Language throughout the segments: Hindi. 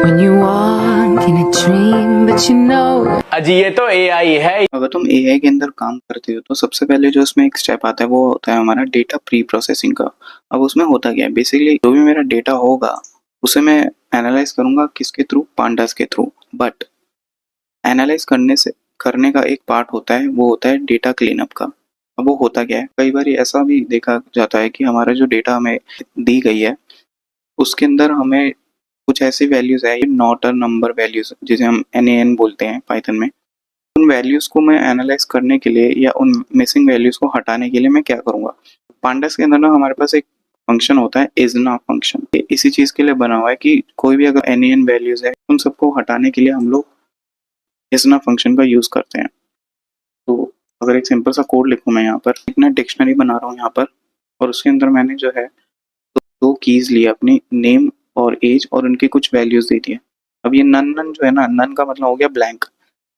When you walk in a dream, but you know. अजी ये तो एआई है। अगर तुम एआई के अंदर काम करते हो तो सबसे पहले जो उसमें एक स्टेप आता है वो होता है हमारा डेटा प्री प्रोसेसिंग का। अब उसमें होता क्या है, बेसिकली जो भी मेरा डेटा होगा उसे मैं एनालाइज करूंगा किसके थ्रू, पांडास के थ्रू। बट एनालाइज करने का एक पार्ट होता है, वो होता है डेटा क्लीनअप का। अब वो होता क्या है, कई बार ऐसा भी देखा जाता है कि हमारा जो डेटा हमें दी गई है उसके अंदर हमें कुछ ऐसी वैल्यूज है, नॉट अ नंबर वैल्यूज, जिसे हम NaN बोलते हैं पाइथन में। उन वैल्यूज को मैं एनालाइज करने के लिए या उन मिसिंग वैल्यूज को हटाने के लिए मैं क्या करूंगा, पांडास के अंदर ना हमारे पास एक फंक्शन होता है इजना फंक्शन। इसी चीज के लिए बना हुआ है कि कोई भी अगर NaN वैल्यूज है उन सबको हटाने के लिए हम लोग इजना फंक्शन का यूज करते हैं। तो अगर एक सिंपल सा कोड लिखूं मैं यहाँ पर, इतना डिक्शनरी बना रहा हूँ यहाँ पर, और उसके अंदर मैंने जो है दो कीज लिए, अपनी नेम और एज, और उनकी कुछ वैल्यूज दे दी है। अब ये नन नन जो है ना, नन का मतलब हो गया ब्लैंक,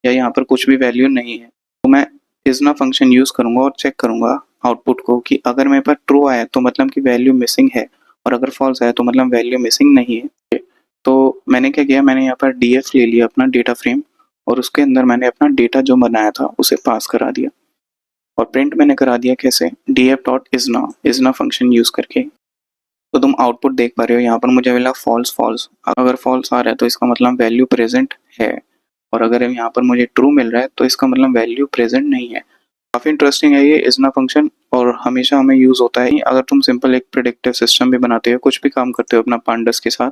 या यहाँ पर कुछ भी वैल्यू नहीं है। तो मैं इजना फंक्शन यूज करूंगा और चेक करूंगा आउटपुट को कि अगर मेरे पास ट्रू आया तो मतलब कि वैल्यू मिसिंग है, और अगर फॉल्स आया तो मतलब वैल्यू मिसिंग नहीं है। तो मैंने क्या किया, मैंने यहाँ पर DF ले लिया अपना डेटा फ्रेम, और उसके अंदर मैंने अपना डेटा जो बनाया था उसे पास करा दिया, और प्रिंट मैंने करा दिया कैसे, df.isna, isna फंक्शन यूज करके। तो तुम आउटपुट देख पा रहे हो, यहाँ पर मुझे मिला फॉल्स फॉल्स। अगर फॉल्स आ रहा है तो इसका मतलब वैल्यू प्रेजेंट है, और अगर यहाँ पर मुझे ट्रू मिल रहा है तो इसका मतलब वैल्यू प्रेजेंट नहीं है। काफी इंटरेस्टिंग है ये इजना फंक्शन, और हमेशा हमें यूज होता है। अगर तुम सिंपल एक प्रेडिक्टिव सिस्टम भी बनाते हो, कुछ भी काम करते हो अपना पांडास के साथ,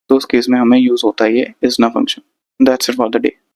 तो उस केस में हमें यूज होता है ये इजना function. That's it for the day.